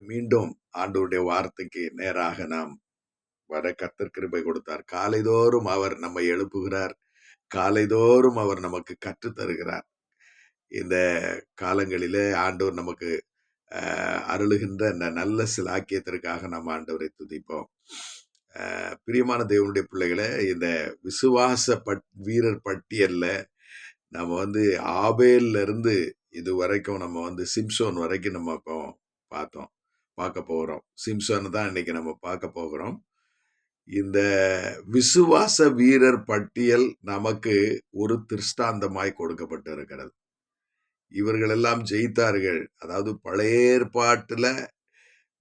மீண்டும் ஆண்டவருடைய வார்த்தைக்கு நேராக நாம் வர கர்த்தர் கிருபை கொடுத்தார். காலைதோறும் அவர் நம்மை எழுப்புகிறார். காலைதோறும் அவர் நமக்கு கற்றுத் தருகிறார். இந்த காலங்களிலே ஆண்டவர் நமக்கு அருளுகின்ற இந்த நல்ல சிலாக்கியத்திற்காக நாம் ஆண்டவரை துதிப்போம். பிரியமான தேவனுடைய பிள்ளைகளை, இந்த விசுவாச வீரர் பட்டியல்ல நம்ம ஆபேல்ல இருந்து இது வரைக்கும் நம்ம சிம்சோன் வரைக்கும் நம்ம பார்க்க போகிறோம். சிம்சோன் தான் இன்னைக்கு நம்ம பார்க்க போகிறோம். இந்த விசுவாச வீரர் பட்டியல் நமக்கு ஒரு திருஷ்டாந்தமாய் கொடுக்கப்பட்டு இருக்கிறது. இவர்கள் எல்லாம் ஜெயித்தார்கள். அதாவது பழைய ஏற்பாட்டுல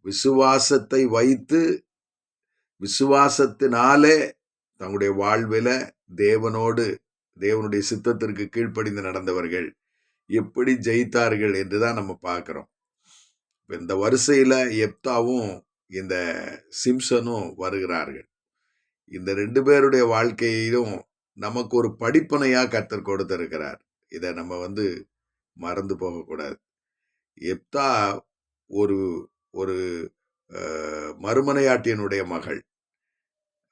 விசுவாசத்தை வைத்து விசுவாசத்தினாலே தங்களுடைய வாழ்வில தேவனுடைய சித்தத்திற்கு கீழ்ப்படிந்து நடந்தவர்கள் எப்படி ஜெயித்தார்கள் என்றுதான் நம்ம பார்க்கிறோம். இந்த வரிசையில எப்தாவும் இந்த சிம்சனும் வருகிறார்கள். இந்த 2 பேருடைய வாழ்க்கையிலும் நமக்கு ஒரு படிப்பனையா கர்த்தர் கொடுத்திருக்கிறார். இதை நம்ம மறந்து போகக்கூடாது. எப்தா ஒரு ஒரு மறுமனையாட்டியனுடைய மகள்.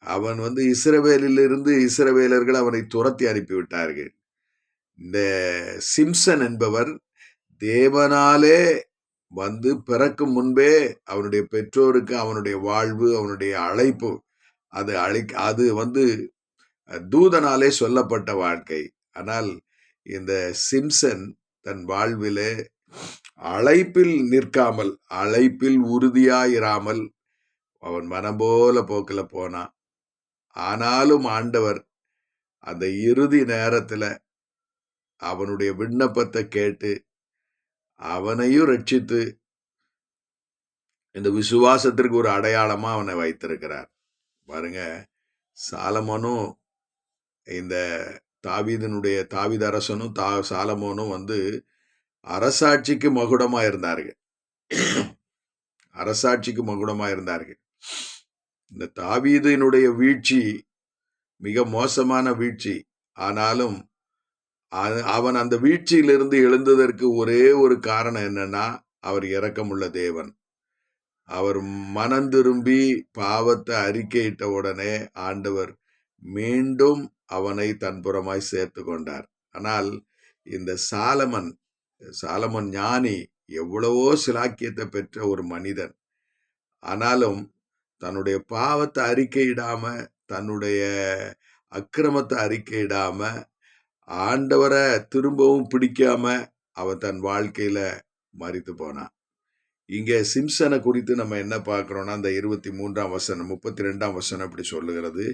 அவன் இஸ்ரவேலிலிருந்து இஸ்ரவேலர்கள் அவனை துரத்தி அனுப்பிவிட்டார்கள். இந்த சிம்சன் என்பவர் தேவனாலே பிறக்கும் முன்பே அவனுடைய பெற்றோருக்கு அவனுடைய வாழ்வு, அவனுடைய அழைப்பு அது தூதனாலே சொல்லப்பட்ட வாழ்க்கை. ஆனால் இந்த சிம்சன் தன் வாழ்விலே அழைப்பில் நிற்காமல், அழைப்பில் உறுதியாயிராமல் அவன் மனம் போல போக்கில போனான். ஆனாலும் ஆண்டவர் அந்த இறுதி நேரத்துல அவனுடைய விண்ணப்பத்தை கேட்டு அவனையும் ரட்சித்து இந்த விசுவாசத்திற்கு ஒரு அடையாளமா அவனை வைத்திருக்கிறார். பாருங்க, சாலமோனும் இந்த தாவீது அரசனும் சாலமோனும் அரசாட்சிக்கு மகுடமா இருந்தார்கள். அரசாட்சிக்கு மகுடமா இருந்தார்கள். இந்த தாவீதினுடைய வீழ்ச்சி மிக மோசமான வீழ்ச்சி. ஆனாலும் அவன் அந்த வீழ்ச்சியிலிருந்து எழுந்ததற்கு ஒரே ஒரு காரணம் என்னன்னா, அவர் இரக்கமுள்ள தேவன். அவர் மனம் திரும்பி பாவத்தை அறிக்கையிட்ட உடனே ஆண்டவர் மீண்டும் அவனை தன்புறமாய் சேர்த்து கொண்டார். ஆனால் இந்த சாலமன் ஞானி, எவ்வளவோ சிலாக்கியத்தை பெற்ற ஒரு மனிதன். ஆனாலும் தன்னுடைய பாவத்தை அறிக்கையிடாம, தன்னுடைய அக்கிரமத்தை அறிக்கையிடாம, ஆண்டவரை திரும்பவும் பிடிக்காம அவன் தன் வாழ்க்கையில மரித்து போனான். இங்க சிம்சனை குறித்து நம்ம என்ன பார்க்கிறோம்னா, அந்த 23ஆம் வசனம் 32ஆம் வசனம் இப்படி சொல்லுகிறது.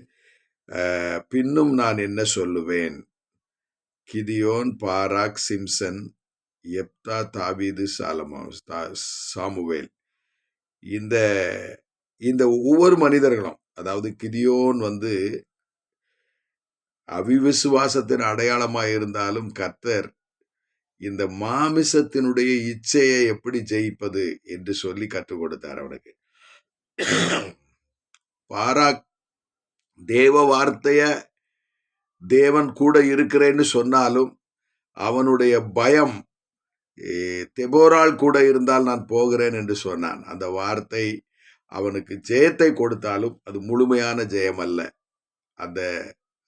பின்னும் நான் என்ன சொல்லுவேன், கிதியோன், பாராக், சிம்சன், எப்தா, தாவீது, சாமுவேல். இந்த ஒவ்வொரு மனிதர்களும், அதாவது கிதியோன் அவிவிசுவாசத்தின் அடையாளமாக இருந்தாலும் கர்த்தர் இந்த மாமிசத்தினுடைய இச்சையை எப்படி ஜெயிப்பது என்று சொல்லி கற்றுக் கொடுத்தார் அவனுக்கு. பாராக் தேவ வார்த்தைய தேவன் கூட இருக்கிறேன்னு சொன்னாலும் அவனுடைய பயம், தெபோராள் கூட இருந்தால் நான் போகிறேன் என்று சொன்னான். அந்த வார்த்தை அவனுக்கு ஜெயத்தை கொடுத்தாலும் அது முழுமையான ஜெயம் அல்ல.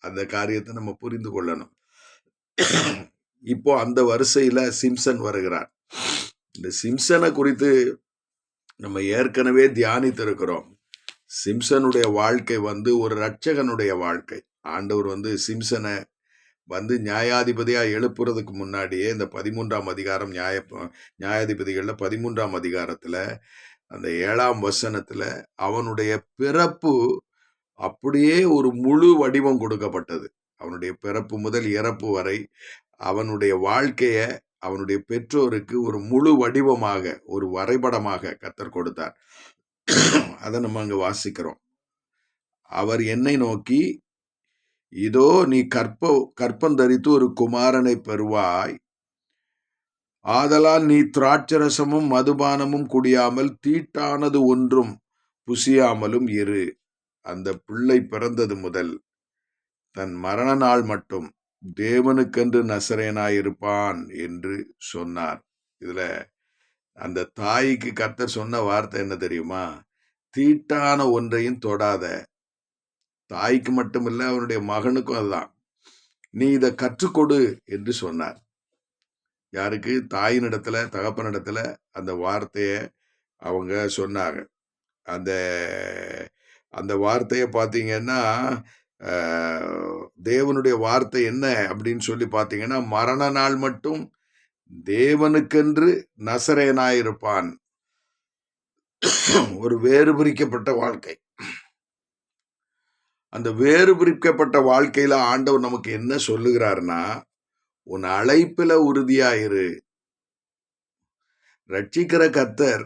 அந்த காரியத்தை நம்ம புரிந்து கொள்ளணும். இப்போ அந்த வரிசையில சிம்சன் வருகிறார். இந்த சிம்சனை குறித்து நம்ம ஏற்கனவே தியானித்திருக்கிறோம். சிம்சனுடைய வாழ்க்கை ஒரு இரட்சகனுடைய வாழ்க்கை. ஆண்டவர் சிம்சனை நியாயாதிபதியா எழுப்புறதுக்கு முன்னாடியே இந்த 13ஆம் அதிகாரம் நியாயாதிபதிகள்ல 13ஆம் அதிகாரத்துல அந்த 7ஆம் வசனத்துல அவனுடைய பிறப்பு அப்படியே ஒரு முழு வடிவம் கொடுக்கப்பட்டது. அவனுடைய பிறப்பு முதல் இறப்பு வரை அவனுடைய வாழ்க்கைய அவனுடைய பெற்றோருக்கு ஒரு முழு வடிவமாக, ஒரு வரைபடமாக கர்த்தர் கொடுத்தார். அதை நம்ம அங்க வாசிக்கிறோம். அவர் என்னை நோக்கி, இதோ நீ கற்பந்தரித்து ஒரு குமாரனை பெறுவாய். ஆதலால் நீ திராட்சரசமும் மதுபானமும் குடியாமல் தீட்டானது ஒன்றும் புசியாமலும் இரு. அந்த பிள்ளை பிறந்தது முதல் தன் மரண நாள் மட்டும் தேவனுக்கென்று நசரேனாயிருப்பான் என்று சொன்னார். இதுல அந்த தாய்க்கு கர்த்தர் சொன்ன வார்த்தை என்ன தெரியுமா? தீட்டான ஒன்றையும் தொடாத. தாய்க்கு மட்டுமில்ல, அவனுடைய மகனுக்கும் அதுதான். நீ இதை கற்றுக்கொடு என்று சொன்னார். யாருக்கு? தாயினிடத்துல, தகப்பனிடத்துல அந்த வார்த்தைய அவங்க சொன்னாங்க. அந்த அந்த வார்த்தையை பார்த்தீங்கன்னா, தேவனுடைய வார்த்தை என்ன அப்படின்னு சொல்லி பார்த்தீங்கன்னா, மரண நாள் மட்டும் தேவனுக்கென்று நசரேயனாயிருப்பான். ஒரு வேறு பிரிக்கப்பட்ட வாழ்க்கை. அந்த வேறு பிரிக்கப்பட்ட வாழ்க்கையில ஆண்டவர் நமக்கு என்ன சொல்லுகிறார்னா, உன் அழைப்புல உறுதியாயிரு. ரட்சிக்கிற கர்த்தர்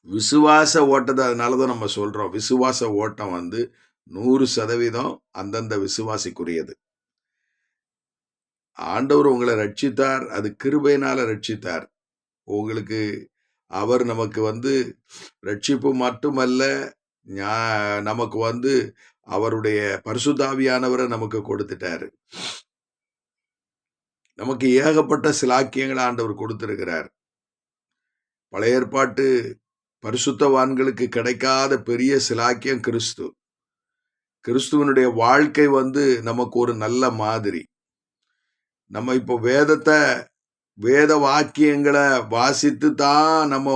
விசுவாச ஓட்டத்தை, அதனாலதான் நம்ம சொல்றோம், விசுவாச ஓட்டம் 100% அந்தந்த விசுவாசிக்குரியது. ஆண்டவர் உங்களை ரட்சித்தார், அது கிருபையினால ரட்சித்தார். உங்களுக்கு அவர் நமக்கு ரட்சிப்பு மட்டுமல்ல, நமக்கு அவருடைய பரிசுத்தாவியானவரை நமக்கு கொடுத்துட்டாரு. நமக்கு ஏகப்பட்ட சிலாக்கியங்களை ஆண்டவர் கொடுத்திருக்கிறார். பழைய ஏற்பாட்டு பரிசுத்தவான்களுக்கு கிடைக்காத பெரிய சிலாக்கியம் கிறிஸ்து. கிறிஸ்துவனுடைய வாழ்க்கை நமக்கு ஒரு நல்ல மாதிரி. நம்ம இப்போ வேத வாக்கியங்களை வாசித்து தான் நம்ம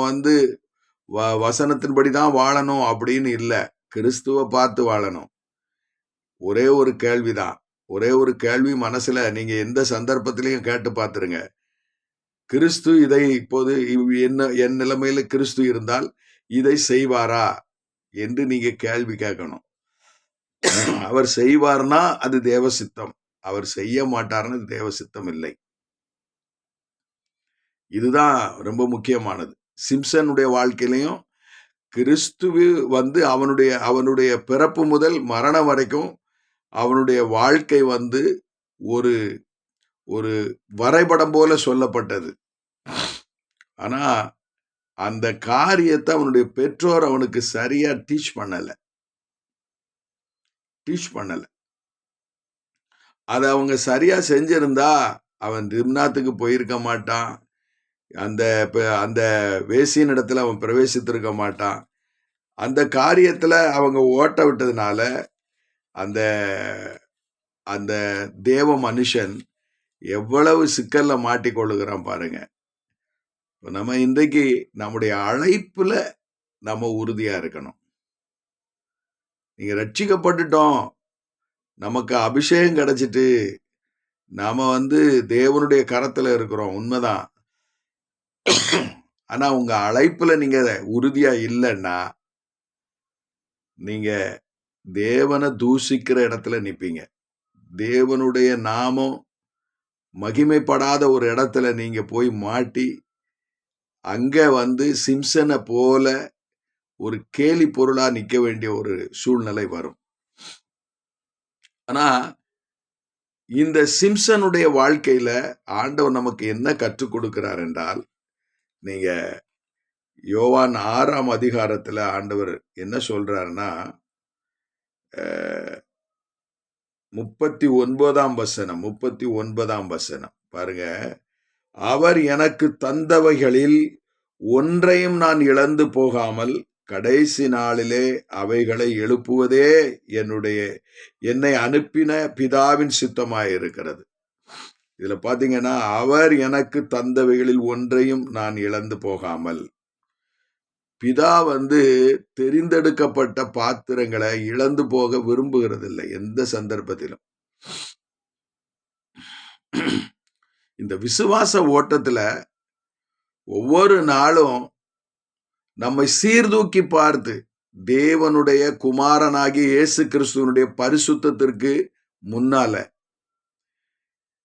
வசனத்தின்படி தான் வாழணும் அப்படின்னு இல்லை. கிறிஸ்துவ பார்த்து வாழணும். ஒரே ஒரு கேள்விதான், ஒரே ஒரு கேள்வி மனசுல நீங்க எந்த சந்தர்ப்பத்திலையும் கேட்டு பார்த்துருங்க. கிறிஸ்து இதை இப்போது என் நிலைமையில கிறிஸ்து இருந்தால் இதை செய்வாரா என்று நீங்க கேள்வி கேட்கணும். அவர் செய்வார்னா அது தேவ சித்தம், அவர் செய்ய மாட்டார்னு அது தேவ சித்தம் இல்லை. இதுதான் ரொம்ப முக்கியமானது. சிம்சனுடைய வாழ்க்கையிலையும் கிறிஸ்துவு அவனுடைய பிறப்பு முதல் மரணம் வரைக்கும் அவனுடைய வாழ்க்கை ஒரு ஒரு வரைபடம் போல சொல்லப்பட்டது. ஆனா அந்த காரியத்தை அவனுடைய பெற்றோர் அவனுக்கு சரியா டீச் பண்ணல. அதை அவங்க சரியா செஞ்சிருந்தா அவன் திம்னாத்துக்கு போயிருக்க மாட்டான். அந்த வேசியின் இடத்துல அவன் பிரவேசித்திருக்க மாட்டான். அந்த காரியத்துல அவங்க ஓட்ட விட்டதுனால அந்த அந்த தேவ மனுஷன் எவ்வளவு சிக்கல்ல மாட்டிக்கொள்ளுகிறான் பாருங்க. நம்ம இன்றைக்கு நம்முடைய அழைப்புல நம்ம உறுதியா இருக்கணும். நீங்க ரட்சிக்கப்பட்டுட்டோம், நமக்கு அபிஷேகம் கிடைச்சிட்டு நாம தேவனுடைய கரத்துல இருக்கிறோம், உண்மைதான். ஆனா உங்க அழைப்புல நீங்க உறுதியா இல்லைன்னா நீங்க தேவனை தூஷிக்கிற இடத்துல நிப்பீங்க. தேவனுடைய நாமம் மகிமைப்படாத ஒரு இடத்துல நீங்க போய் மாட்டி அங்க சிம்சனை போல ஒரு கேலி பொருளா நிக்க வேண்டிய ஒரு சூழ்நிலை வரும். ஆனா இந்த சிம்சனுடைய வாழ்க்கையில ஆண்டவர் நமக்கு என்ன கற்றுக் கொடுக்கிறார் என்றால், நீங்க யோவான் 6ஆம் அதிகாரத்துல ஆண்டவர் என்ன சொல்றாருன்னா, 39ஆம் வசனம் பாருங்க. அவர் எனக்கு தந்தவைகளில் ஒன்றையும் நான் இழந்து போகாமல் கடைசி நாளிலே அவைகளை எழுப்புவதே என்னை அனுப்பின பிதாவின் சித்தமாயிருக்கிறது. இதுல பாத்தீங்கன்னா, அவர் எனக்கு தந்தவைகளில் ஒன்றையும் நான் இழந்து போகாமல். பிதா தெரிந்தெடுக்கப்பட்ட பாத்திரங்களை இழந்து போக விரும்புகிறது இல்லை எந்த சந்தர்ப்பத்திலும். இந்த விசுவாச ஓட்டத்துல ஒவ்வொரு நாளும் நம்மை சீர்தூக்கி பார்த்து தேவனுடைய குமாரனாகிய இயேசு கிறிஸ்துவனுடைய பரிசுத்தத்திற்கு முன்னால,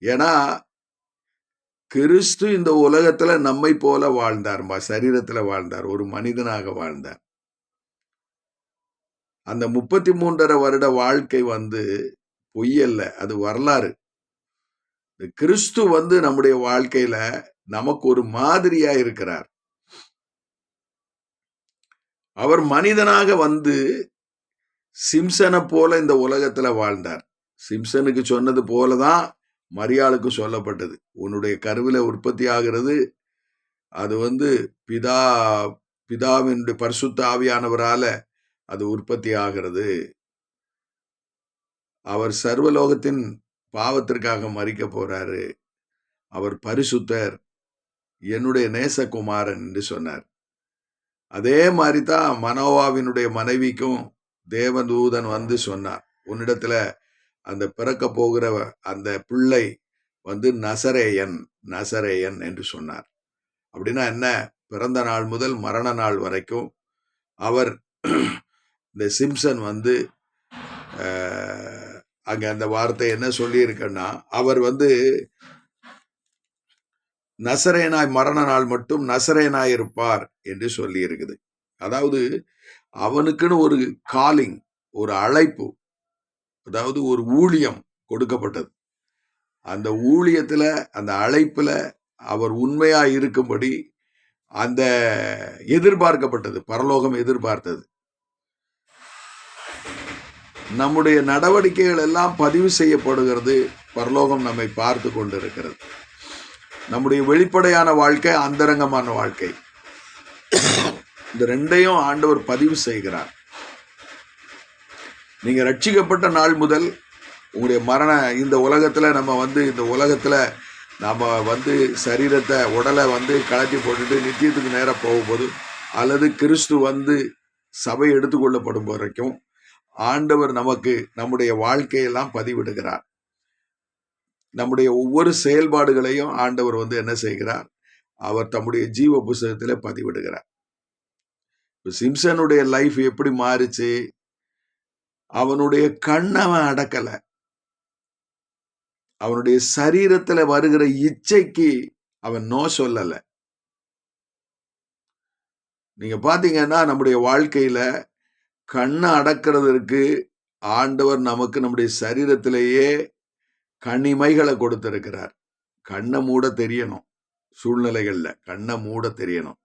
ஏன்னா கிறிஸ்து இந்த உலகத்துல நம்மை போல வாழ்ந்தார், சரீரத்துல வாழ்ந்தார், ஒரு மனிதனாக வாழ்ந்தார். அந்த 33.5 வருட வாழ்க்கை பொய்யல்ல, அது வரலாறு. கிறிஸ்து நம்முடைய வாழ்க்கையில நமக்கு ஒரு மாதிரியா இருக்கிறார். அவர் மனிதனாக சிம்சனை போல இந்த உலகத்துல வாழ்ந்தார். சிம்சனுக்கு சொன்னது போலதான் மரியாளுக்கு சொல்லப்பட்டது. உன்னுடைய கருவில உற்பத்தி ஆகிறது அது பிதா பிதாவினுடைய பரிசுத்த ஆவியானவரால அது உற்பத்தி ஆகிறது. அவர் சர்வலோகத்தின் பாவத்திற்காக மரிக்க போறாரு. அவர் பரிசுத்தர், என்னுடைய நேசகுமாரன் என்று சொன்னார். அதே மாதிரி தான் மனோவாவினுடைய மனைவிக்கும் தேவதூதன் சொன்னார், உன்னிடத்துல அந்த பிறக்க போகிற அந்த பிள்ளை நசரேயன் நசரேயன் என்று சொன்னார். அப்படின்னா என்ன? பிறந்த நாள் முதல் மரண நாள் வரைக்கும் அவர் இந்த சிம்சன் அங்க அந்த வார்த்தை என்ன சொல்லி இருக்குன்னா, அவர் நசரேனாய் மரண நாள் மட்டும் நசரேனாய் இருப்பார் என்று சொல்லி இருக்குது. அதாவது அவனுக்குன்னு ஒரு காலிங், ஒரு அழைப்பு, அதாவது ஒரு ஊழியம் கொடுக்கப்பட்டது. அந்த ஊழியத்துல, அந்த அழைப்புல அவர் உண்மையா இருக்கும்படி அந்த எதிர்பார்க்கப்பட்டது, பரலோகம் எதிர்பார்த்தது. நம்முடைய நடவடிக்கைகள் எல்லாம் பதிவு செய்யப்படுகிறது. பரலோகம் நம்மை பார்த்து கொண்டிருக்கிறது. நம்முடைய வெளிப்படையான வாழ்க்கை, அந்தரங்கமான வாழ்க்கை, இந்த ரெண்டையும் ஆண்டவர் பதிவு செய்கிறார். நீங்க ரட்சிக்கப்பட்ட நாள் முதல் உங்களுடைய இந்த உலகத்துல நம்ம இந்த உலகத்துல நாம சரீரத்தை, உடலை கலட்டி போட்டுட்டு நித்தியத்துக்கு நேரம் போகும்போது, அல்லது கிறிஸ்து சபை எடுத்துக்கொள்ளப்படும் வரைக்கும் ஆண்டவர் நமக்கு நம்முடைய வாழ்க்கையெல்லாம் பதிவிடுகிறார். நம்முடைய ஒவ்வொரு செயல்பாடுகளையும் ஆண்டவர் என்ன செய்கிறார்? அவர் தம்முடைய ஜீவ புஸ்தகத்திலே பதிவிடுகிறார். சிம்சனுடைய லைஃப் எப்படி மாறிச்சு? அவனுடைய கண்ணை அவன் அடக்கல. அவனுடைய சரீரத்துல வருகிற இச்சைக்கு அவன் நோ சொல்லல. நீங்க பாத்தீங்கன்னா நம்முடைய வாழ்க்கையில கண்ணை அடக்கிறதுக்கு ஆண்டவர் நமக்கு நம்முடைய சரீரத்திலேயே கண்ணிமைகளை கொடுத்திருக்கிறார். கண்ணை மூட தெரியணும். சூழ்நிலைகள்ல கண்ணை மூட தெரியணும்.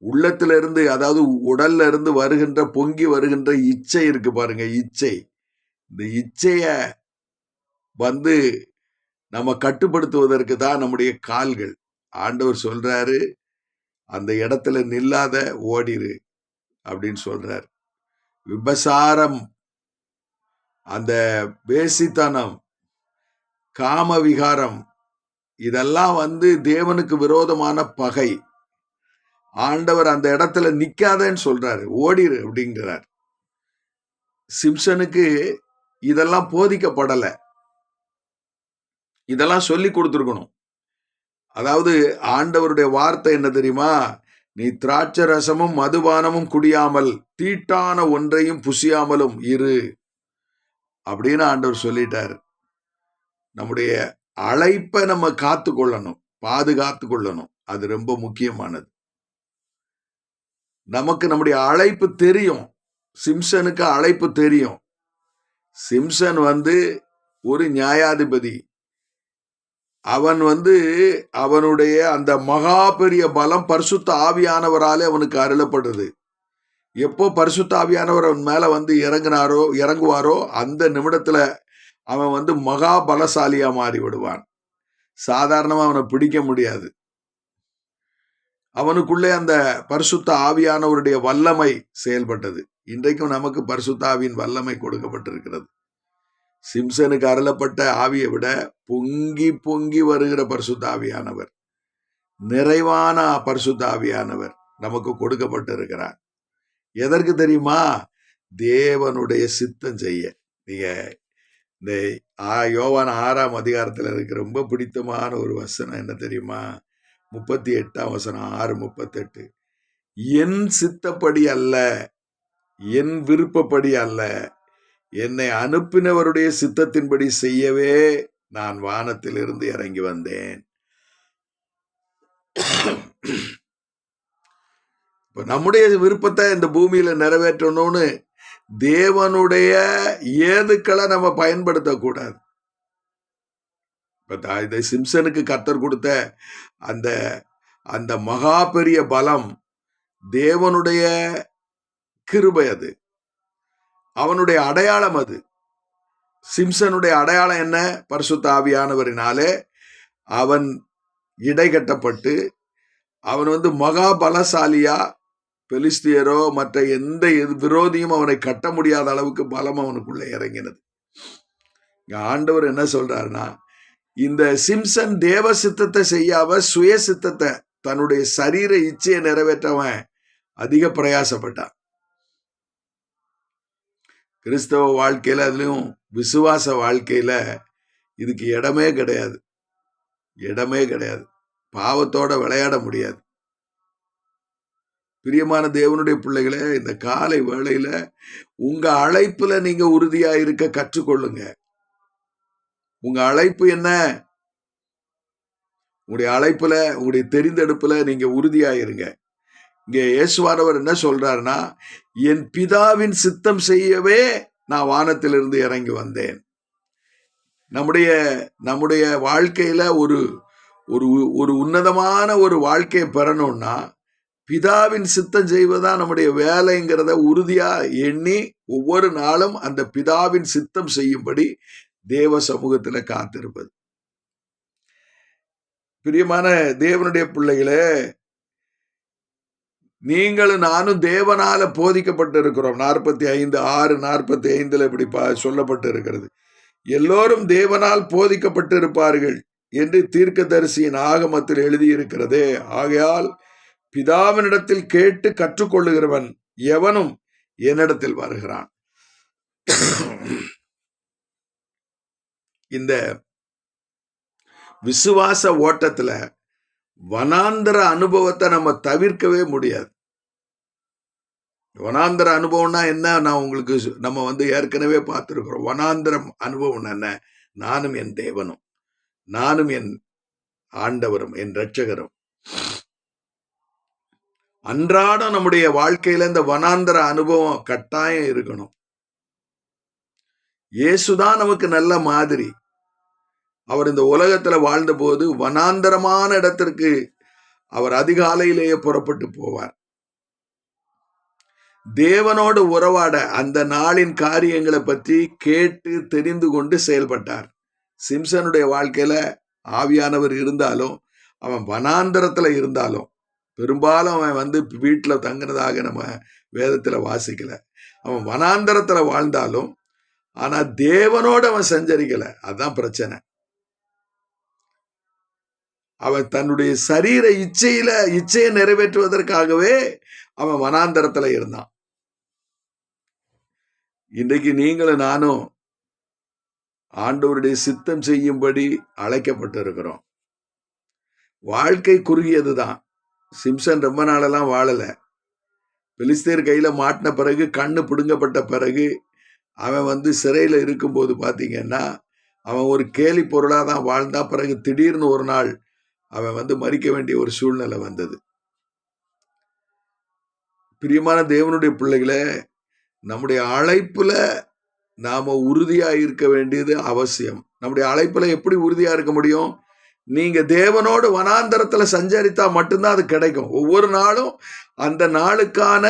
உள்ளத்துல இருந்து, அதாவது உடல்ல இருந்து வருகின்ற, பொங்கி வருகின்ற இச்சை இருக்கு பாருங்க, இச்சை. இந்த இச்சைய நம்ம கட்டுப்படுத்துவதற்கு தான் நம்முடைய கால்கள். ஆண்டவர் சொல்றாரு, அந்த இடத்துல நில்லாத, ஓடிரு அப்படின்னு சொல்றார். விபசாரம், அந்த வேசித்தனம், காம விகாரம், இதெல்லாம் தேவனுக்கு விரோதமான பகை. ஆண்டவர் அந்த இடத்துல நிக்காதன்னு சொல்றாரு, ஓடிரு அப்படிங்கிறார். சிம்சனுக்கு இதெல்லாம் போதிக்கப்படல. இதெல்லாம் சொல்லி கொடுத்துருக்கணும். அதாவது ஆண்டவருடைய வார்த்தை என்ன தெரியுமா? நீ திராட்சை ரசமும் மதுபானமும் குடியாமல் தீட்டான ஒன்றையும் புசியாமலும் இரு அப்படின்னு ஆண்டவர் சொல்லிட்டார். நம்முடைய அழைப்பை நம்ம காத்து கொள்ளணும், பாதுகாத்து கொள்ளணும். அது ரொம்ப முக்கியமானது. நமக்கு நம்முடைய அழைப்பு தெரியும். சிம்சனுக்கு அழைப்பு தெரியும். சிம்சன் ஒரு நியாயாதிபதி. அவன் அவனுடைய அந்த மகா பெரிய பலம் பரிசுத்த ஆவியானவராலே அவனுக்கு அருளப்படுது. எப்போ பரிசுத்த ஆவியானவர் அவன் மேல இறங்குவாரோ அந்த நிமிடத்துல அவன் மகா பலசாலியா மாறி விடுவான். சாதாரணமா அவனை பிடிக்க முடியாது. அவனுக்குள்ளே அந்த பரிசுத்த ஆவியானவருடைய வல்லமை செயல்பட்டது. இன்றைக்கும் நமக்கு பரிசுத்த ஆவியின் வல்லமை கொடுக்கப்பட்டிருக்கிறது. சிம்சனுக்கு அருளப்பட்ட ஆவியை விட பொங்கி பொங்கி வருகிற பரிசுத்த ஆவியானவர், நிறைவான பரிசுத்த ஆவியானவர் நமக்கு கொடுக்கப்பட்டிருக்கிறார். எதற்கு தெரியுமா? தேவனுடைய சித்தம் செய்ய. நீங்க இந்த யோவான் 6ஆம் அதிகாரத்துல இருக்கிற ரொம்ப பிடித்தமான ஒரு வசனம் என்ன தெரியுமா? 38ஆம் வசனம், 6:38. என் சித்தப்படி அல்ல, என் விருப்பப்படி அல்ல, என்னை அனுப்பினவருடைய சித்தத்தின்படி செய்யவே நான் வானத்திலிருந்து இறங்கி வந்தேன். இப்ப நம்முடைய விருப்பத்தை இந்த பூமியில நிறைவேற்றணும்னு தேவனுடைய ஏதுக்களை நம்ம பயன்படுத்தக்கூடாது. இப்ப சிம்சனுக்கு கர்த்தர் கொடுத்த அந்த அந்த மகா பெரிய பலம் தேவனுடைய கிருபை. அது அவனுடைய அடையாளம். அது சிம்சனுடைய அடையாளம் என்ன? பரிசுத்த ஆவியானவரினாலே அவன் இடைகட்டப்பட்டு அவன் மகா பலசாலியா, பெலிஸ்தியரோ மற்ற எந்த விரோதியும் அவனை கட்ட முடியாத அளவுக்கு பலம் அவனுக்குள்ள இறங்கினது. ஆண்டவர் என்ன சொல்றாருன்னா, இந்த சிம்சன் தேவ சித்தத்தை செய்யாம சுய சித்தத்தை, தன்னுடைய சரீர இச்சையை நிறைவேற்றவன் அதிக பிரயாசப்பட்டான். கிறிஸ்தவ வாழ்க்கையில, அதுலயும் விசுவாச வாழ்க்கையில இதுக்கு இடமே கிடையாது. பாவத்தோட விளையாட முடியாது. பிரியமான தேவனுடைய பிள்ளைகளே, இந்த காலை வேளையில உங்க அழைப்புல நீங்க உறுதியா இருக்க கற்றுக்கொள்ளுங்க. உங்க அழைப்பு என்ன? உங்களுடைய அழைப்புல, உங்களுடைய தெரிந்தெடுப்புல நீங்க உறுதியா இருங்க. இங்க இயேசுவானவர் என்ன சொல்றாருன்னா, என் பிதாவின் சித்தம் செய்யவே நான் வானத்திலிருந்து இறங்கி வந்தேன். நம்முடைய வாழ்க்கையில ஒரு ஒரு உன்னதமான ஒரு வாழ்க்கையை பெறணும்னா, பிதாவின் சித்தம் செய்வதா நம்முடைய வேலைங்கிறத உறுதியா எண்ணி ஒவ்வொரு நாளும் அந்த பிதாவின் சித்தம் செய்யும்படி தேவ சமூகத்துல காத்திருப்பது. பிரியமான தேவனுடைய பிள்ளைகளே, நீங்களும் நானும் தேவனால போதிக்கப்பட்டு இருக்கிறோம். 45:6-45 இப்படி சொல்லப்பட்டு இருக்கிறது. எல்லோரும் தேவனால் போதிக்கப்பட்டு இருப்பார்கள் என்று தீர்க்கதரிசியின் ஆகமத்தில் எழுதியிருக்கிறதே. ஆகையால் பிதாவினிடத்தில் கேட்டு கற்றுக்கொள்ளுகிறவன் எவனும் என்னிடத்தில் வருகிறான். இந்த விசுவாச ஓட்டத்துல வனாந்தர அனுபவத்தை நம்ம தவிர்க்கவே முடியாது. வனாந்தர அனுபவம்னா என்ன? நம்ம ஏற்கனவே பார்த்திருக்கிறோம். வனாந்தரம் அனுபவம் என்ன? நானும் என் தேவனும், நானும் என் ஆண்டவரும், என் இரட்சகரும். அன்றாடம் நம்முடைய வாழ்க்கையில இந்த வனாந்தர அனுபவம் கட்டாயம் இருக்கணும். இயேசுதான் நமக்கு நல்ல மாதிரி. அவர் இந்த உலகத்துல வாழ்ந்த போது வனாந்தரமான இடத்திற்கு அவர் அதிகாலையிலேயே புறப்பட்டு போவார். தேவனோடு உறவாட அந்த நாளின் காரியங்களை பற்றி கேட்டு தெரிந்து கொண்டு செயல்பட்டார். சிம்சனுடைய வாழ்க்கையில ஆவியானவர் இருந்தாலும், அவன் வனாந்தரத்துல இருந்தாலும், பெரும்பாலும் அவன் வீட்டுல தங்கினதாக நம்ம வேதத்துல வாசிக்கல. அவன் வனாந்தரத்துல வாழ்ந்தாலும், ஆனா தேவனோடு அவன் சஞ்சரிக்கல. அதுதான் பிரச்சனை. அவன் தன்னுடைய சரீர இச்சையை நிறைவேற்றுவதற்காகவே அவன் வனாந்தரத்துல இருந்தான். இன்றைக்கு நீங்களும் நானும் ஆண்டவருடைய சித்தம் செய்யும்படி அழைக்கப்பட்டு இருக்கிறோம். வாழ்க்கை குறுகியதுதான். சிம்சன் ரொம்ப நாளெல்லாம் வாழல. பெலிஸ்தேர் கையில மாட்டின பிறகு, கண்ணு பிடுங்கப்பட்ட பிறகு, அவன் சிறையில இருக்கும்போது பாத்தீங்கன்னா அவன் ஒரு கேலி பொருளா தான் வாழ்ந்தா. பிறகு திடீர்னு ஒரு நாள் அவன் மறிக்க வேண்டிய ஒரு சூழ்நிலை வந்தது. பிரியமான தேவனுடைய பிள்ளைகளே, நம்முடைய அழைப்புல நாம உறுதியா இருக்க வேண்டியது அவசியம். நம்முடைய அழைப்புல எப்படி உறுதியா இருக்க முடியும்? நீங்க தேவனோடு வனாந்தரத்துல சஞ்சரித்தா மட்டும்தான் அது கிடைக்கும். ஒவ்வொரு நாளும் அந்த நாளுக்கான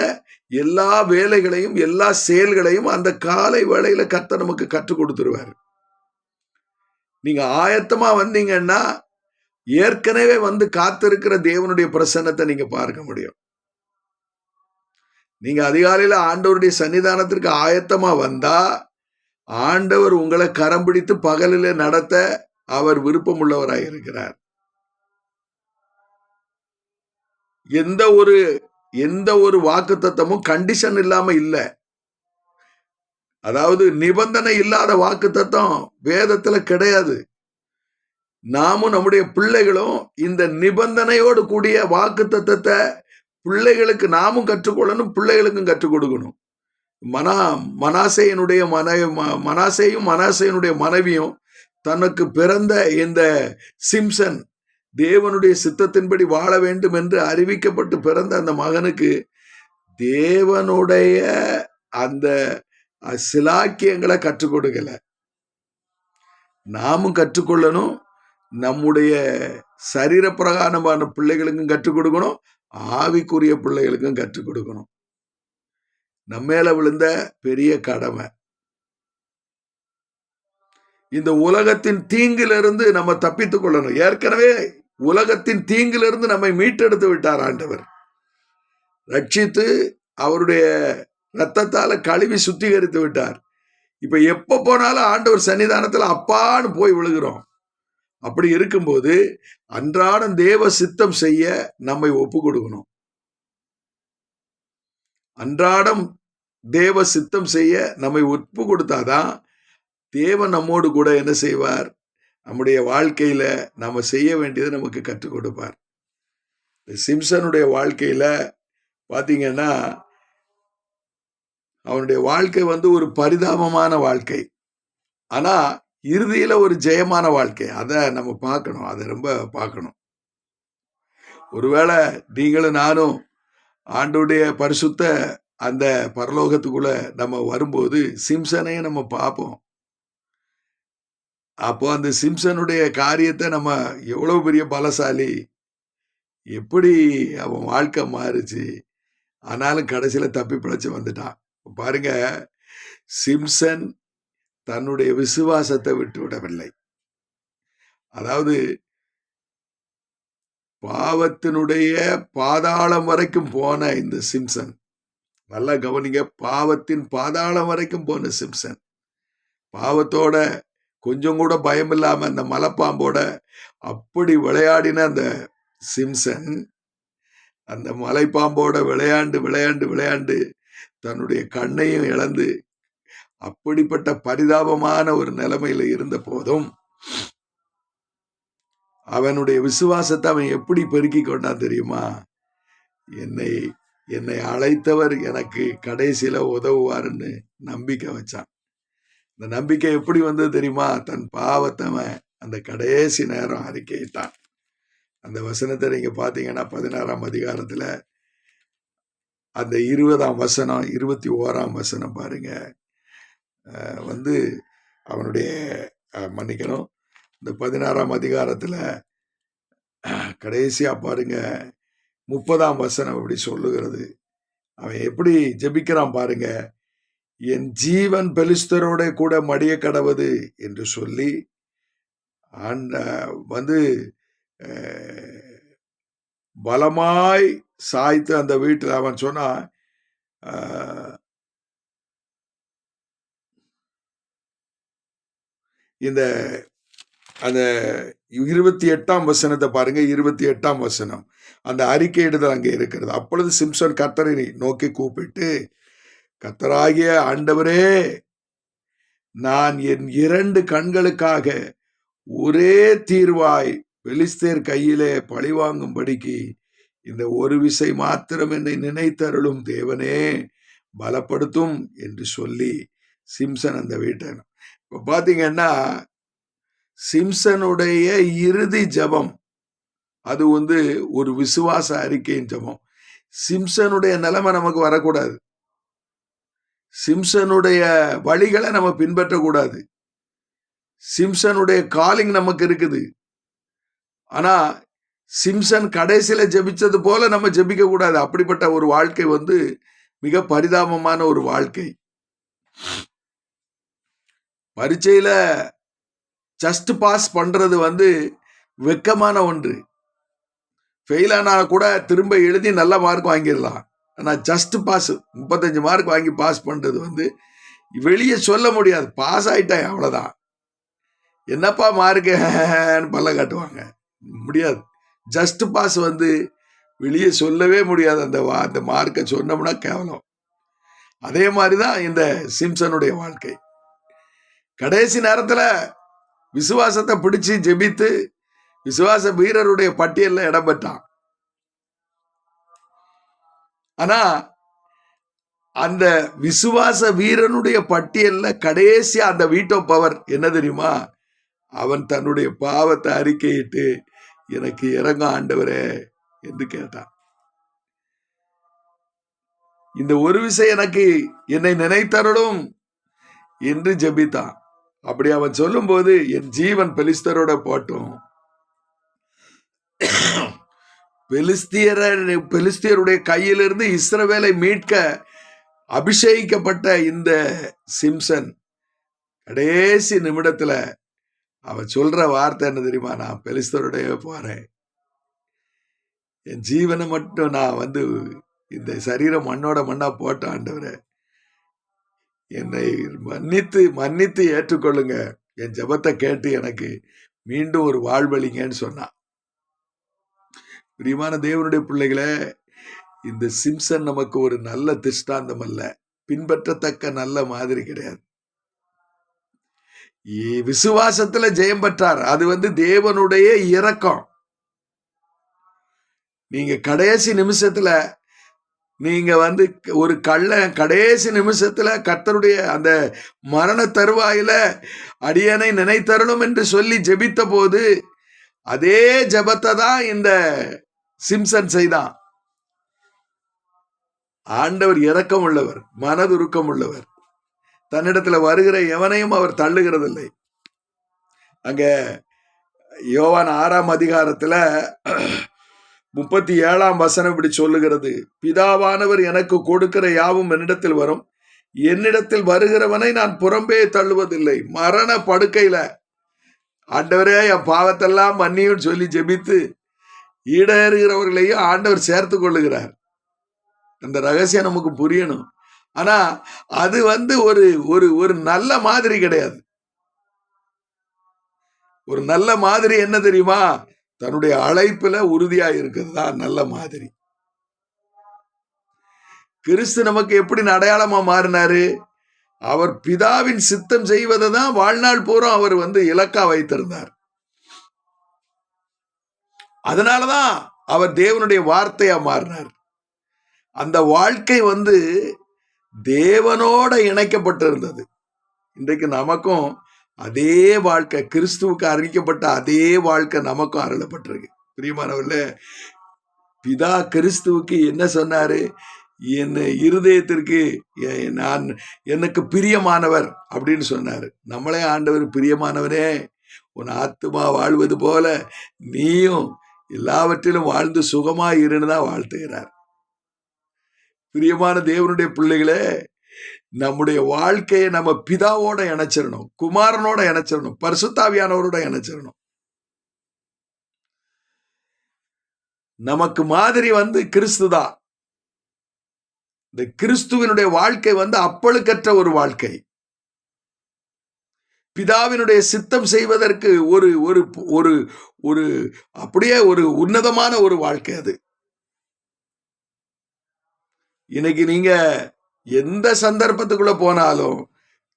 எல்லா வேலைகளையும், எல்லா செயல்களையும் அந்த காலை வேளையில கர்த்தர் நமக்கு கற்றுக் கொடுத்துருவாரு. நீங்க ஆயத்தமா வந்தீங்கன்னா ஏற்கனவே காத்திருக்கிற தேவனுடைய பிரசன்னத்தை நீங்க பார்க்க முடியும். நீங்க அதிகாலையில ஆண்டவருடைய சன்னிதானத்திற்கு ஆயத்தமா வந்தா, ஆண்டவர் உங்களை கரம் பிடித்து பகலில நடத்த அவர் விருப்பம் உள்ளவராய் இருக்கிறார். எந்த ஒரு வாக்குத்தத்தமும் கண்டிஷன் இல்லாம இல்ல. அதாவது நிபந்தனை இல்லாத வாக்குத்தத்தம் வேதத்துல கிடையாது. நாமும் நம்முடைய பிள்ளைகளும் இந்த நிபந்தனையோடு கூடிய வாக்குத்தத்தத்தை பிள்ளைகளுக்கு நாமும் கற்றுக்கொள்ளணும், பிள்ளைகளுக்கும் கற்றுக் கொடுக்கணும். மனாசேயும் மனாசேயனுடைய மனைவியும் தனக்கு பிறந்த இந்த சிம்சன் தேவனுடைய சித்தத்தின்படி வாழ வேண்டும் என்று அறிவிக்கப்பட்டு பிறந்த அந்த மகனுக்கு தேவனுடைய அந்த சிலாக்கியங்களை கற்றுக் கொடுக்கல. நாமும் கற்றுக்கொள்ளணும், நம்முடைய சரீர பிரகாரமான பிள்ளைகளுக்கும் கற்றுக் கொடுக்கணும், ஆவிக்குரிய பிள்ளைகளுக்கும் கற்றுக் கொடுக்கணும். நம்மேல விழுந்த பெரிய கடமை. இந்த உலகத்தின் தீங்கிலிருந்து நம்ம தப்பித்துக் கொள்ளணும். ஏற்கனவே உலகத்தின் தீங்கிலிருந்து நம்மை மீட்டெடுத்து விட்டார் ஆண்டவர். ரட்சித்து அவருடைய ரத்தத்தால கழுவி சுத்திகரித்து விட்டார். இப்ப எப்ப போனாலும் ஆண்டவர் சன்னிதானத்துல அப்பான்னு போய் விழுகிறோம். அப்படி இருக்கும்போது அன்றாடம் தேவ சித்தம் செய்ய நம்மை ஒப்பு கொடுக்கணும். அன்றாடம் தேவ சித்தம் செய்ய நம்மை ஒப்பு கொடுத்தாதான் தேவன் நம்மோடு கூட என்ன செய்வார், நம்முடைய வாழ்க்கையில நாம செய்ய வேண்டியதை நமக்கு கற்றுக் கொடுப்பார். சிம்சனுடைய வாழ்க்கையில பாத்தீங்கன்னா அவனுடைய வாழ்க்கை ஒரு பரிதாபமான வாழ்க்கை. ஆனா இறுதியில ஒரு ஜெயமான வாழ்க்கை. அதை நம்ம பார்க்கணும். அதை ரொம்ப பார்க்கணும். ஒருவேளை நீங்களும் நானும் ஆண்டவருடைய பரிசுத்த அந்த பரலோகத்துக்குள்ள நம்ம வரும்போது சிம்சனையும் நம்ம பார்ப்போம். அப்போ அந்த சிம்சனுடைய காரியத்தை நம்ம எவ்வளவு பெரிய பலசாலி, எப்படி அவன் வாழ்க்கை மாறுச்சு, ஆனாலும் கடைசியில தப்பி பிழைச்சு வந்துட்டான். பாருங்க, சிம்சன் தன்னுடைய விசுவாசத்தை விட்டு விடவில்லை. அதாவது பாவத்தினுடைய பாதாளம் வரைக்கும் போன இந்த சிம்சன், நல்லா கவனிங்க, பாவத்தின் பாதாளம் வரைக்கும் போன சிம்சன், பாவத்தோட கொஞ்சம் கூட பயம் இல்லாம அந்த மலைப்பாம்போட அப்படி விளையாடின அந்த சிம்சன், அந்த மலைப்பாம்போட விளையாண்டு விளையாண்டு விளையாண்டு தன்னுடைய கண்ணையும் இழந்து அப்படிப்பட்ட பரிதாபமான ஒரு நிலைமையில இருந்த போதும் அவனுடைய விசுவாசத்தை அவன் எப்படி பெருக்கி கொண்டான் தெரியுமா? என்னை அழைத்தவர் எனக்கு கடைசியில உதவுவாருன்னு நம்பிக்கை வச்சான். இந்த நம்பிக்கை எப்படி வந்தது தெரியுமா? தன் பாவத்தை அவன் அந்த கடைசி நேரம் அறிக்கையிட்டான். அந்த வசனத்தை நீங்க பாத்தீங்கன்னா 16ஆம் அதிகாரத்துல அந்த 20ஆம் வசனம் 21ஆம் வசனம் பாருங்க. அவனுடைய மன்னிக்கணும், இந்த 16ஆம் அதிகாரத்துல கடைசியா பாருங்க 30ஆம் வசனம் அப்படி சொல்லுகிறது. அவன் எப்படி ஜெபிக்கிறான் பாருங்க. என் ஜீவன் பெலிஸ்தரோட கூட மடிய கடவது என்று சொல்லி பலமாய் சாய்த்து அந்த வீட்டில் அவன் சொன்னா, இந்த அந்த 28ஆம் வசனத்தை பாருங்க. 28ஆம் வசனம் அந்த அறிக்கையிடுதல் அங்கே இருக்கிறது. அப்பொழுது சிம்சன் கர்த்தரை நோக்கி கூப்பிட்டு, கர்த்தராகிய ஆண்டவரே, நான் என் 2 கண்களுக்காக ஒரே தீர்வாய் பெலிஸ்தேர் கையிலே பழிவாங்கும்படிக்கு இந்த ஒரு விசை மாத்திரம் என்னை நினைத்தருளும் தேவனே, பலப்படுத்தும் என்று சொல்லி சிம்சன் அந்த வீட்டை. இப்ப பாத்தீங்கன்னா சிம்சனுடைய இறுதி ஜபம் அது ஒரு விசுவாச அறிக்கையின் ஜபம். சிம்சனுடைய நிலைமை நமக்கு வரக்கூடாது. சிம்சனுடைய வழிகளை நம்ம பின்பற்றக்கூடாது. சிம்சனுடைய காலிங் நமக்கு இருக்குது. ஆனா சிம்சன் கடைசியில ஜெபிச்சது போல நம்ம ஜெபிக்க கூடாது. அப்படிப்பட்ட ஒரு வாழ்க்கை மிக பரிதாபமான ஒரு வாழ்க்கை. பரீட்சையில ஜஸ்ட் பாஸ் பண்றது வெக்கமான ஒன்று. ஃபெயில் ஆனா கூட திரும்ப எழுதி நல்ல மார்க் வாங்கிடலாம். ஆனா ஜஸ்ட் பாஸ் 35 மார்க் வாங்கி பாஸ் பண்றது வெளியே சொல்ல முடியாது. பாஸ் ஆயிட்டேன் அவ்வளவுதான், என்னப்பா மார்க்கு பல்ல காட்டுவாங்க, முடியாது. ஜஸ்ட் பாஸ் வெளியே சொல்லவே முடியாது. அந்த மார்க்கை சொன்னோம்னா கேவலம். அதே மாதிரிதான் இந்த சிம்சனுடைய வாழ்க்கை. கடைசி நேரத்துல விசுவாசத்தை பிடிச்சு ஜெபித்து விசுவாச வீரருடைய பட்டியல்ல இடம் பெற்றான். ஆனா அந்த விசுவாச வீரனுடைய பட்டியல்ல கடைசியா அந்த வீட்டோ பவர் என்ன தெரியுமா? அவன் தன்னுடைய பாவத்தை அறிக்கையிட்டு, எனக்கு இறங்க ஆண்டவரே என்று கேட்டான். இந்த ஒரு விசை எனக்கு என்னை நினைத்தருளும் என்று ஜெபித்தான். அப்படி அவன் சொல்லும் போது, என் ஜீவன் பெலிஸ்தரோட போட்டும், பெலிஸ்தியருடைய கையிலிருந்து இஸ்ரவேலை மீட்க அபிஷேகிக்கப்பட்ட இந்த சிம்சன் கடைசி நிமிடத்துல அவன் சொல்ற வார்த்தை என்ன தெரியுமா? நான் பெலிஸ்தருடைய போறேன், என் ஜீவனை மட்டும் நான் இந்த சரீரம் மண்ணோட மண்ணா போட்ட ஆண்டவரே, என்னை மன்னித்து மன்னித்து ஏற்றுக்கொள்ளுங்க, என் ஜெபத்தை கேட்டு எனக்கு மீண்டும் ஒரு வாழ்வழிங்கன்னு சொன்னான். பிரியமான தேவனுடைய பிள்ளைகளே, இந்த சிம்சன் நமக்கு ஒரு நல்ல திஷ்டாந்தம் அல்ல, பின்பற்றத்தக்க நல்ல மாதிரி கிடையாது. விசுவாசத்துல ஜெயம் பெற்றார். அது தேவனுடைய இரக்கம். நீங்க கடைசி நிமிஷத்துல நீங்க ஒரு கடைசி நிமிஷத்துல கர்த்தருடைய அந்த மரண தருவாயில அடியனை நினைத்தருளும் என்று சொல்லி ஜெபித்த போது அதே ஜெபத்தை தான் இந்த சிம்சன் செய்தான். ஆண்டவர் இரக்கம் உள்ளவர், மனதுருக்கம் உள்ளவர். தன்னிடத்துல வருகிற எவனையும் அவர் தள்ளுகிறதில்லை. அங்க யோவான் 6ஆம் அதிகாரத்துல 37ஆம் வசனம் இப்படி சொல்லுகிறது, பிதாவானவர் எனக்கு கொடுக்கிற யாவும் என்னிடத்தில் வரும், என்னிடத்தில் வருகிறவனை நான் புறம்பே தள்ளுவதில்லை. மரண படுக்கையில ஆண்டவரே என் பாவத்தெல்லாம் மன்னியும் சொல்லி ஜெபித்து ஈடேறுகிறவர்களையும் ஆண்டவர் சேர்த்து கொள்ளுகிறார். அந்த ரகசியம் நமக்கு புரியணும். ஆனா அது ஒரு ஒரு ஒரு நல்ல மாதிரி கிடையாது. ஒரு நல்ல மாதிரி என்ன தெரியுமா? தன்னுடைய அழைப்புல உறுதியா இருக்கிறது தான் நல்ல மாதிரி. கிறிஸ்து நமக்கு எப்படி அடையாளமா மாறினாரு? அவர் பிதாவின் சித்தம் செய்வதை தான் வாழ்நாள் பூரா அவர் இலக்கா வைத்திருந்தார். அதனாலதான் அவர் தேவனுடைய வார்த்தையா மாறினார். அந்த வாழ்க்கை தேவனோட இணைக்கப்பட்டிருந்தது. இன்றைக்கு நமக்கும் அதே வாழ்க்கை, கிறிஸ்துவுக்கு அறிவிக்கப்பட்ட அதே வாழ்க்கை நமக்கும் அருளப்பட்டிருக்கு. பிரியமானவர்களே, பிதா கிறிஸ்துவுக்கு என்ன சொன்னாரு? என் இருதயத்திற்கு எனக்கு பிரியமானவர் அப்படின்னு சொன்னாரு. நம்மளே ஆண்டவர் பிரியமானவனே, உன் ஆத்துமா வாழ்வது போல நீயும் எல்லாவற்றிலும் வாழ்ந்து சுகமாய் இருன்னு தான் வாழ்த்துகிறார். பிரியமான தேவனுடைய பிள்ளைகளே, நம்முடைய வாழ்க்கையை நம்ம பிதாவோட இணைச்சிடணும், குமாரனோட இணைச்சிடணும், பரிசுத்தாவியானவரோட இணைச்சிடணும். நமக்கு மாதிரி கிறிஸ்துதான். இந்த கிறிஸ்துவனுடைய வாழ்க்கை அப்பழுக்கற்ற ஒரு வாழ்க்கை. பிதாவினுடைய சித்தம் செய்வதற்கு ஒரு ஒரு ஒரு ஒரு அப்படியே ஒரு உன்னதமான ஒரு வாழ்க்கை அது. இன்னைக்கு நீங்க எந்த சந்தர்ப்பத்துக்குள்ள போனாலும்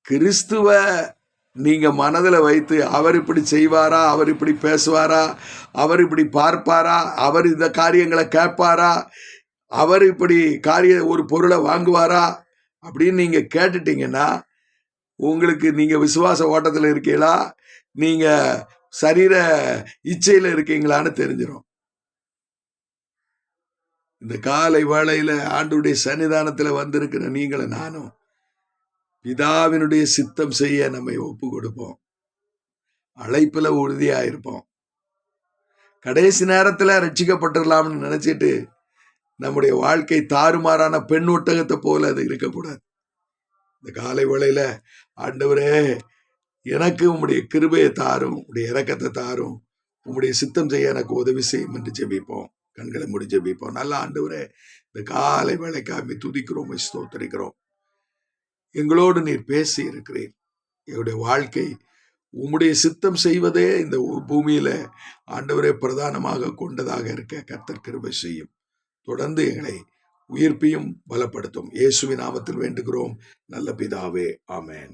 கிறிஸ்துவ நீங்க மனதில் வைத்து, அவர் இப்படி செய்வாரா, அவர் இப்படி பேசுவாரா, அவர் இப்படி பார்ப்பாரா, அவர் இந்த காரியங்களை கேட்பாரா, அவர் இப்படி ஒரு பொருளை வாங்குவாரா அப்படின்னு நீங்க கேட்டுட்டீங்கன்னா, உங்களுக்கு நீங்க விசுவாச ஓட்டத்தில் இருக்கீங்களா, நீங்க சரீர இச்சையில இருக்கீங்களான்னு தெரிஞ்சிடும். இந்த காலை வேளையில ஆண்டவருடைய சன்னிதானத்துல வந்திருக்கிற நீங்களை நானும் பிதாவினுடைய சித்தம் செய்ய நம்மை ஒப்பு கொடுப்போம். அழைப்புல உறுதியா இருப்போம். கடைசி நேரத்துல ரட்சிக்கப்பட்டுடலாம்னு நினைச்சிட்டு நம்முடைய வாழ்க்கை தாறுமாறான பெண் ஒட்டகத்தை போல அது இருக்கக்கூடாது. இந்த காலை வேளையில ஆண்டவரே, எனக்கு உம்முடைய கிருபையை தாரும், உடைய இரக்கத்தை தாரும், உம்முடைய சித்தம் செய்ய எனக்கு உதவி செய்யும் என்று ஜெபிப்போம். கண்களை மூடி ஜெபிப்போம். நல்ல ஆண்டவரே, இந்த காலை வேளைக்காக துதிக்கிறோம், ஸ்தோத்திரிக்கிறோம். எங்களோடு நீர் பேசி இருக்கிறீர். எங்களுடைய வாழ்க்கை உம்முடைய சித்தம் செய்வதே இந்த பூமியில ஆண்டவரே பிரதானமாக கொண்டதாக இருக்க கர்த்தர் கிருபை செய்யும். தொடர்ந்து எங்களை உயிர்ப்பியும் பலப்படுத்தும். இயேசுவின் நாமத்தில் வேண்டுகிறோம் நல்ல பிதாவே, ஆமென்.